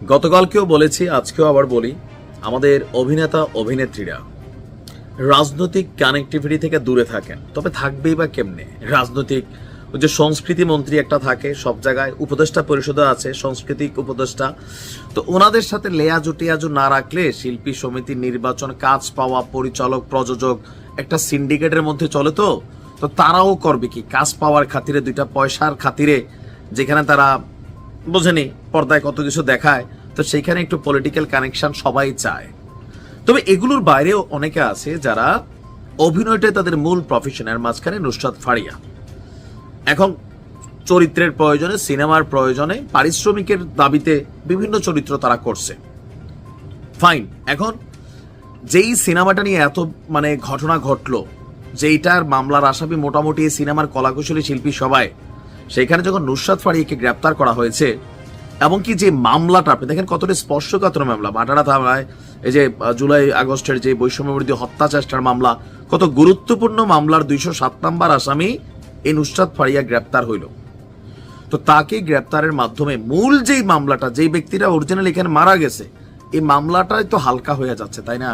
গতকালকেও বলেছি, আজকেও আবার বলি, আমাদের অভিনেতা অভিনেত্রীরা রাজনৈতিক কানেক্টিভিটি থেকে দূরে থাকেন। তবে থাকবেই বা কেমনে? রাজনৈতিক যে সংস্কৃতি মন্ত্রী একটা থাকে সব জায়গায়, উপদেষ্টা পরিষদও আছে সাংস্কৃতিক উপদেষ্টা, তো ওনাদের সাথে লেয়াজু টেয়াজু না রাখলে শিল্পী সমিতি নির্বাচন, কাজ পাওয়া, পরিচালক, প্রযোজক একটা সিন্ডিকেটের মধ্যে চলে। তো তো তারাও করবে কি? কাজ পাওয়ার খাতিরে, দুইটা পয়সার খাতিরে, যেখানে তারা বোঝেনি পর্দায় কত কিছু দেখায়, তো সেইখানে একটু পলিটিক্যাল কানেকশন সবাই চায়। তবে এগুলোর বাইরেও অনেকে আছে যারা অভিনয়টাই তাদের মূল প্রফেশনের। মাঝখানে নুসরাত ফারিয়া এখন চরিত্রের প্রয়োজনে, সিনেমার প্রয়োজনে, পারিশ্রমিকের দাবিতে বিভিন্ন চরিত্র তারা করছে। ফাইন। এখন যেই সিনেমাটা নিয়ে এত ঘটনা ঘটলো, যেইটার মামলার আসামি মোটামুটি এই সিনেমার কলাকুশলী শিল্পী সবাই, সেখানে যখন নুসরাত ফারিয়াকে গ্রেপ্তার করা হয়েছে, এবং কি যে মামলাটা আপনি দেখেন কতটা স্পর্শকাতর মামলা, বাটারা থানায় এই যে জুলাই আগস্টের যে বৈষম্যবিরোধী হত্যা চেষ্টার মামলা, কত গুরুত্বপূর্ণ মামলার 207 নম্বর আসামি এই নুসরাত ফারিয়া গ্রেপ্তার হইল। তো তাকে গ্রেপ্তারের মাধ্যমে মূল যেই মামলাটা, যেই ব্যক্তিরা অরিজিনাল এখানে মারা গেছে, এই মামলাটাই তো হালকা হয়ে যাচ্ছে, তাই না?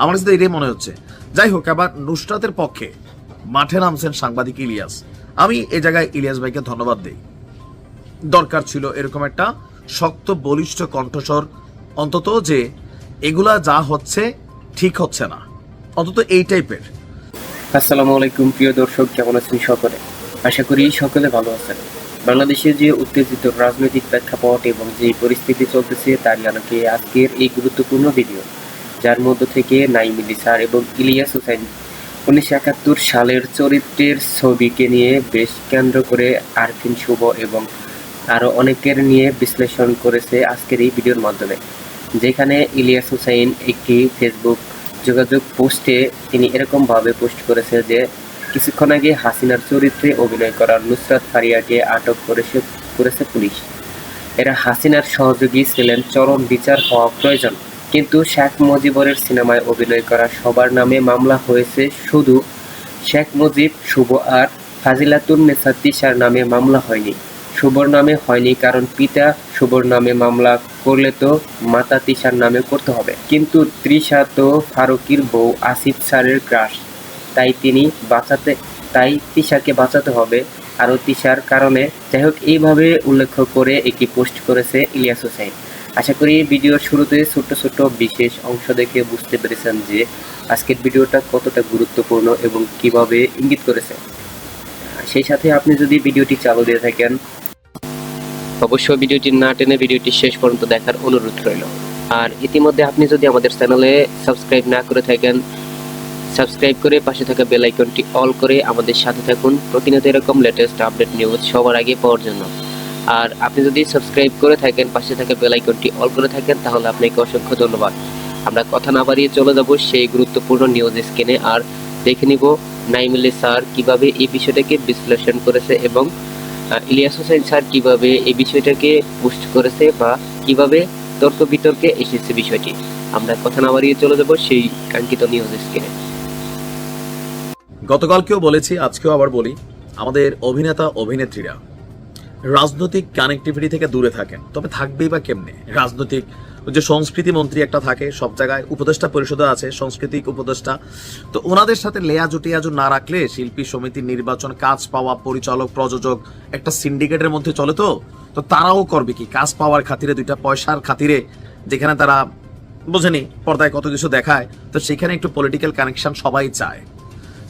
আমার কাছে এটাই মনে হচ্ছে। যাই হোক, আবার নুসরাতের পক্ষে মাঠে নামছেন সাংবাদিক ইলিয়াস। আমি এই জায়গায় ইলিয়াস ভাইকে ধন্যবাদ দিই। দরকার ছিল এরকম একটা শক্ত বলিষ্ঠ কণ্ঠস্বর, অন্তত যে এগুলা যা হচ্ছে ঠিক হচ্ছে না, অন্তত এই টাইপের। আসসালামু আলাইকুম প্রিয় দর্শক, কেমন আছেন সকলে? আশা করি সকলে ভালো আছেন। বাংলাদেশে যে উত্তেজিত রাজনৈতিক প্রেক্ষাপট এবং যে পরিস্থিতি চলতেছে তার আলোকে আজকের এই গুরুত্বপূর্ণ ভিডিও, যার মধ্য থেকে নাঈম ইল্লি স্যার এবং ইলিয়াস হোসাইন 1971 সালের চরিত্রের ছবিকে নিয়ে বেশ কেন্দ্র করে আরফিন শুভ এবং আরও অনেকের নিয়ে বিশ্লেষণ করেছে আজকের এই ভিডিওর মাধ্যমে। যেখানে ইলিয়াস হোসাইন একটি ফেসবুক যোগাযোগ পোস্টে তিনি এরকমভাবে পোস্ট করেছে যে কিছুক্ষণ আগে হাসিনার চরিত্রে অভিনয় করা নুসরাত ফারিয়াকে আটক করেছে পুলিশ। এরা হাসিনার সহযোগী ছিলেন, চরম বিচার হওয়া প্রয়োজন। কিন্তু শেখ মুজিবরের সিনেমায় অভিনয় করা সবার নামে মামলা হয়েছে, শুধু শেখ মুজিব, শুভ আর ফাজিলাতুন্নেসা তিশার নামে মামলা হয়নি। শুভর নামে হয়নি কারণ পিতা শুভর নামে মামলা করলে তো মাতা তিশার নামে করতে হবে। কিন্তু তৃষা তো ফারুকীর বউ আসিফ স্যারের ক্রাশ, তাই তিশাকে বাঁচাতে হবে আরও তিশার কারণে। যাই হোক, এইভাবে উল্লেখ করে একটি পোস্ট করেছে ইলিয়াস হোসাইন। আশা করি ভিডিওর শুরুতে ছোট্ট ছোট্ট বিশেষ অংশ দেখে বুঝতে পেরেছেন যে আজকের ভিডিওটা কতটা গুরুত্বপূর্ণ এবং কিভাবে ইঙ্গিত করেছে। সেই সাথে আপনি যদি ভিডিওটি চালু দিয়ে থাকেন, অবশ্যই ভিডিওটি না টেনে ভিডিওটি শেষ পর্যন্ত দেখার অনুরোধ রইল। আর ইতিমধ্যে আপনি যদি আমাদের চ্যানেলে সাবস্ক্রাইব না করে থাকেন, সাবস্ক্রাইব করে পাশে থাকা বেল আইকনটি অল করে আমাদের সাথে থাকুন প্রতিনিয়ত এরকম লেটেস্ট আপডেট নিউজ সবার আগে পাওয়ার জন্য। আর আপনি যদি সাবস্ক্রাইব করে থাকেন, পাশে থাকা বেল আইকনটি অল করে থাকেন, তাহলে আপনাকে অসংখ্য ধন্যবাদ। আমরা কথা না বাড়িয়ে চলে যাব সেই গুরুত্বপূর্ণ নিউজ স্ক্রিনে, আর দেখে নিব নাঈম ইল্লি স্যার কিভাবে এই বিষয়টাকে বিশ্লেষণ করেছে এবং ইলিয়াস হোসাইন স্যার কিভাবে এই বিষয়টাকে পোস্ট করেছে বা কিভাবে তর্ক বিতর্কে এসেছে বিষয়টি। আমরা কথা না বাড়িয়ে চলে যাব সেই কাঙ্ক্ষিত নিউজ স্ক্রিনে। গতকালকেও বলেছি, আজকেও আবার বলি, আমাদের অভিনেতা অভিনেত্রীরা রাজনৈতিক কানেক্টিভিটি থেকে দূরে থাকেন। তবে থাকবেই বা কেমনে? রাজনৈতিক যে সংস্কৃতি মন্ত্রী একটা থাকে সব জায়গায়, উপদেষ্টা পরিষদও আছে সাংস্কৃতিক উপদেষ্টা, তো ওনাদের সাথে লেয়াজু টেয়াজু না রাখলে শিল্পী সমিতি নির্বাচন, কাজ পাওয়া, পরিচালক, প্রযোজক একটা সিন্ডিকেটের মধ্যে চলে। তো তো তারাও করবে কি? কাজ পাওয়ার খাতিরে, দুইটা পয়সার খাতিরে, যেখানে তারা বোঝেনি পর্দায় কত কিছু দেখায়, তো সেখানে একটু পলিটিক্যাল কানেকশন সবাই চায়।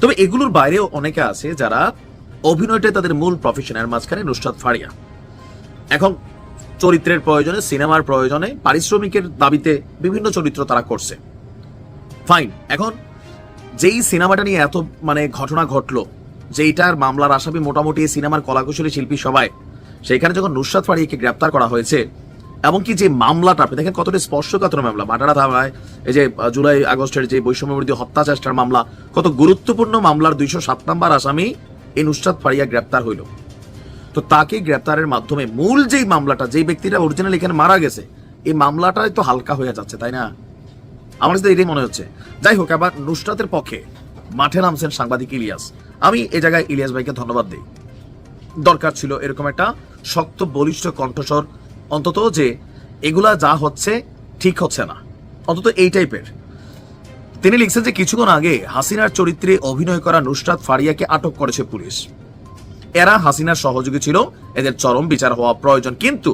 তবে এগুলোর বাইরেও অনেকে আছে যারা অভিনয়টাই তাদের মূল প্রফেশনের। মাঝখানে নুসরাত ফারিয়া এখন চরিত্রের প্রয়োজনে, সিনেমার প্রয়োজনে, পারিশ্রমিকের দাবিতে বিভিন্ন চরিত্র তারা করছে। ফাইন। এখন যেই সিনেমাটা নিয়ে এত ঘটনা ঘটলো, যেইটার মামলার আসামি মোটামুটি এই সিনেমার কলাকুশলী শিল্পী সবাই, সেখানে যখন নুসরাত ফারিয়াকে গ্রেপ্তার করা হয়েছে, এবং কি যে মামলাটা আপনি দেখেন কতটা স্পর্শকাতর মামলা, বাটারা থানায় এই যে জুলাই আগস্টের যে বৈষম্যবিরোধী হত্যা চেষ্টার মামলা, কত গুরুত্বপূর্ণ মামলার 207 নম্বর আসামি এই নুসরাত ফারিয়া গ্রেপ্তার হইল। তো তাকে গ্রেপ্তারের মাধ্যমে মূল যেই মামলাটা, যেই ব্যক্তিরা অরিজিনাল এখানে মারা গেছে, এই মামলাটাই তো হালকা হয়ে যাচ্ছে, তাই না? আমার কাছে এটাই মনে হচ্ছে। যাই হোক, আবার নুসরাতের পক্ষে মাঠে নামছেন সাংবাদিক ইলিয়াস। আমি এই জায়গায় ইলিয়াস ভাইকে ধন্যবাদ দিই। দরকার ছিল এরকম একটা শক্ত বলিষ্ঠ কণ্ঠস্বর, অন্তত যে এগুলা যা হচ্ছে ঠিক হচ্ছে না, অন্তত এই টাইপের। তিনি লিখছেন যে কিছুক্ষণ আগে হাসিনার চরিত্রে অভিনয় করা নুসরাত ফারিয়াকে আটক করেছে পুলিশ। এরা হাসিনার সহযোগী ছিল, এদের চরম বিচার হওয়া প্রয়োজন। কিন্তু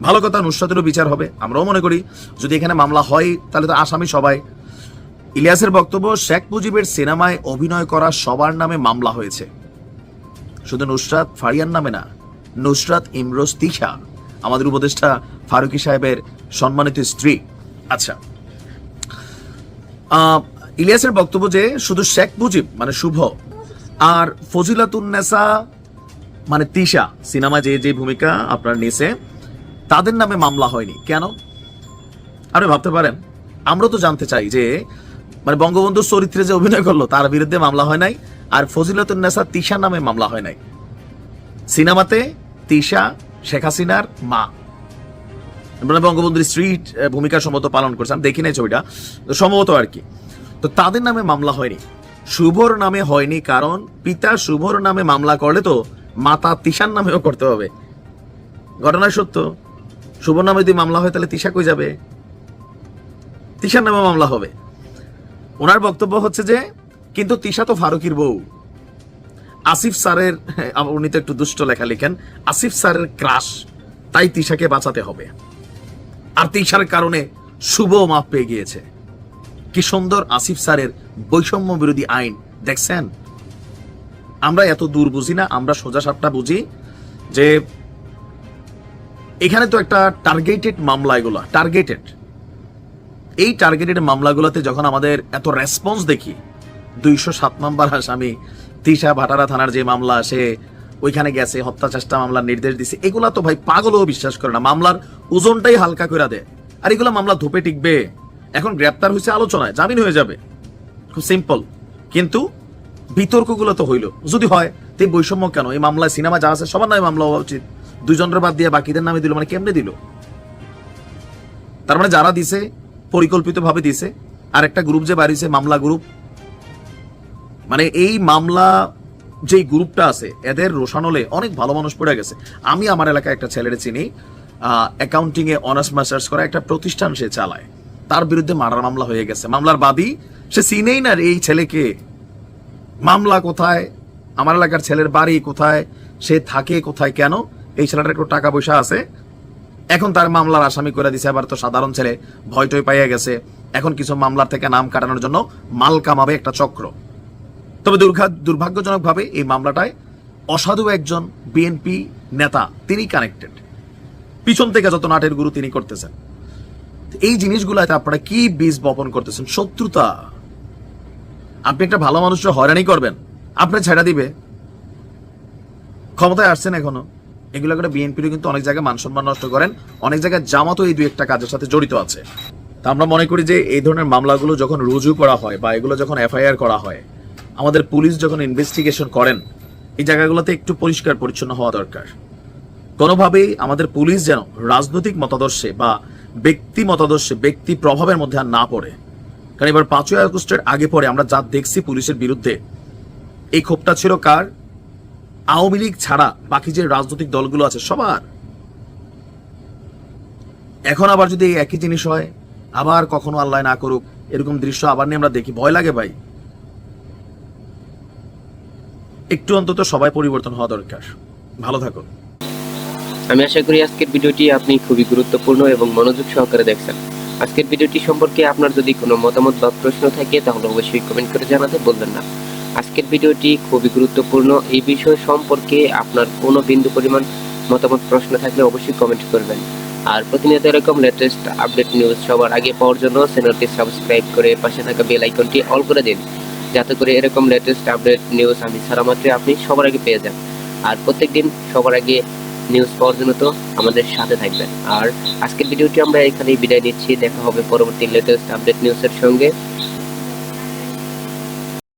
ভালো কথা, নুসরাতেরও বিচার হবে। আমরাও মনে করি যদি এখানে মামলা হয় তাহলে তো আসামি সবাই। ইলিয়াসের বক্তব্য, শেখ মুজিবের সিনেমায় অভিনয় করা সবার নামে মামলা হয়েছে, শুধু নুসরাত ফারিয়ার নামে না। নুসরাত ইমরোজ তিশা আমাদের উপদেষ্টা ফারুকী সাহেবের সম্মানিত স্ত্রী। আচ্ছা, ইলিয়াসের বক্তব্য যে শুধু শেখ মুজিব মানে শুভ আর ফজিলাতুন্নেসা মানে তিশা সিনেমায় যে যে ভূমিকা আপনার নিয়েছে তাদের নামে মামলা হয়নি কেন? আপনি ভাবতে পারেন, আমরা তো জানতে চাই যে মানে বঙ্গবন্ধুর চরিত্রে যে অভিনয় করলো তার বিরুদ্ধে মামলা হয় নাই, আর ফজিলাতুন্নেসা তিশার নামে মামলা হয় নাই। সিনেমাতে তিশা শেখ হাসিনার মা, মানে বঙ্গবন্ধুর স্ত্রী ভূমিকা সম্ভবত পালন করছে, আমি দেখি নাই ছবিটা, তো সম্ভবত আর কি। তো তাদের নামে মামলা হয়নি, শুভর নামে হয়নি, কারণ পিতা শুভর নামে মামলা করলে তো মাতা তিশার নামেও করতে হবে। ঘটনা সত্য, শুভর নামে যদি মামলা হয় তাহলে তিশা কই যাবে? তিশার নামে মামলা হবে। ওনার বক্তব্য হচ্ছে যে কিন্তু তিশা তো ফারুকীর বউ, আসিফ স্যারের, উনি তো একটু দুষ্ট লেখা লিখেন, আসিফ স্যারের ক্রাশ, তাই তিশাকে বাঁচাতে হবে। আর তিশার কারণে শুভ মাপ পেয়ে গিয়েছে। কি সুন্দর আসিফ স্যারের বৈষম্য বিরোধী আইন, দেখছেন? আমরা এত দূর বুঝি না, আমরা সোজা সাপটা বুঝি যে এখানে তো একটা টার্গেটেড মামলা, এগুলা টার্গেটেড। এই টার্গেটেড মামলাগুলোতে যখন আমাদের এত রেসপন্স দেখি, 207 নম্বর আসামি তিশা ভাটারা থানার যে মামলা, সে ওইখানে গেছে, হত্যা চেষ্টা মামলার নির্দেশ দিছে, এগুলা তো ভাই পাগলও বিশ্বাস করে না, মামলার ওজনটাই হালকা করে দেয়। আর এগুলা মামলা ধোপে টিকবে? এখন গ্রেপ্তার হয়েছে আলোচনায়, জামিন হয়ে যাবে, খুব সিম্পল। কিন্তু বিতর্কগুলো তো হইল, যদি হয় তে বৈষম্য কেন? এই মামলায় সিনেমা যা আছে সবার নামে মামলা হওয়া উচিত, দুজনের বাদ দিয়ে বাকিদের নামে দিল, মানে কেমনে দিল? তার মানে যারা দিছে পরিকল্পিত ভাবে দিছে, আর একটা গ্রুপ যে বাড়িছে মামলা গ্রুপ, মানে এই মামলা যেই গ্রুপটা আছে এদের রোশানলে অনেক ভালো মানুষ পড়ে গেছে। আমি আমার এলাকায় একটা ছেলেরে চিনি, অ্যাকাউন্টিং এ অনার্স মাস্টার্স করা একটা প্রতিষ্ঠান সে চালায়, তার বিরুদ্ধে মার্ডার মামলা হয়ে গেছে। মামলার বাদী সে চিনেই না এই ছেলেকে, মামলা কোথায়, আমার এলাকার ছেলের বাড়ি কোথায়, সে থাকে কোথায়, কেন? এই ছেলেটার একটু টাকা পয়সা আছে, এখন তার মামলার আসামি করে দিছে। আবার তো সাধারণ ছেলে ভয় টয় পাইয়া গেছে, এখন কিছু মামলার থেকে নাম কাটানোর জন্য মাল কামাবে একটা চক্র। তবে দুর্ভাগ্যজনক ভাবে এই মামলাটায় অসাধু একজন বিএনপি নেতা তিনি কানেক্টেড, পিছন থেকে যত নাটের গুরু তিনি করতেছেন। এই জিনিসগুলাতে আপনারা কি বীজ বপন করতেছেন? শত্রুতা। আপনি একটা ভালো মানুষকে হয়রানি করবেন, আপনি ছেড়া দিবে। ক্ষমতায় আসছেন এখনো, এগুলো করে বিএনপির কিন্তু অনেক জায়গায় মান সম্মান নষ্ট করেন, অনেক জায়গায় জামাতও এই দুই একটা কাজের সাথে জড়িত আছে। তা আমরা মনে করি যে এই ধরনের মামলাগুলো যখন রুজু করা হয় বা এগুলো যখন এফআইআর করা হয়, আমাদের পুলিশ যখন ইনভেস্টিগেশন করেন, এই জায়গাগুলোতে একটু পরিষ্কার পরিচ্ছন্ন হওয়া দরকার। কোনোভাবেই আমাদের পুলিশ যেন রাজনৈতিক মতাদর্শে বা ব্যক্তি মতাদর্শে, ব্যক্তি প্রভাবের মধ্যে আর না পড়ে। কারণ এবার 5ই আগস্টের আগে পরে আমরা যা দেখছি পুলিশের বিরুদ্ধে, এই ক্ষোভটা ছিল কার? আওয়ামী লীগ ছাড়া বাকি যে রাজনৈতিক দলগুলো আছে সবার। এখন আবার যদি এই একই জিনিস হয়, আবার কখনো আল্লাহ না করুক এরকম দৃশ্য আবার নিয়ে আমরা দেখি, ভয় লাগে ভাই। একটু অন্তত সবাই পরিবর্তন হওয়া দরকার। ভালো থাকুন। আমি আশা করি আজকের ভিডিওটি আপনি খুবই গুরুত্বপূর্ণ এবং মনোযোগ সহকারে দেখছেন। আজকের ভিডিওটি সম্পর্কে আপনার যদি কোনো মতামত বা প্রশ্ন থাকে তাহলে অবশ্যই কমেন্ট করে জানাতে বলবেন না। আজকের ভিডিওটি খুবই গুরুত্বপূর্ণ, এই বিষয় সম্পর্কে আপনার কোনো বিন্দু পরিমাণ মতামত প্রশ্ন থাকলে অবশ্যই কমেন্ট করবেন। আর প্রতিনিয়ত এরকম লেটেস্ট আপডেট নিউজ সবার আগে পাওয়ার জন্য চ্যানেলটি সাবস্ক্রাইব করে পাশে থাকা বেল আইকনটি অল করে দিন, যাতে করে এরকম লেটেস্ট আপডেট নিউজ আমি ছাড়া মাত্রই আপনি সবার আগে পেয়ে যান। আর প্রত্যেকদিন সবার আগে নিউজ পাওয়ার জন্য তো আমাদের সাথে থাকবেন। আর আজকের ভিডিওটি আমরা এখানেই বিদায় নিচ্ছি, দেখা হবে পরবর্তী লেটেস্ট আপডেট নিউজের সঙ্গে।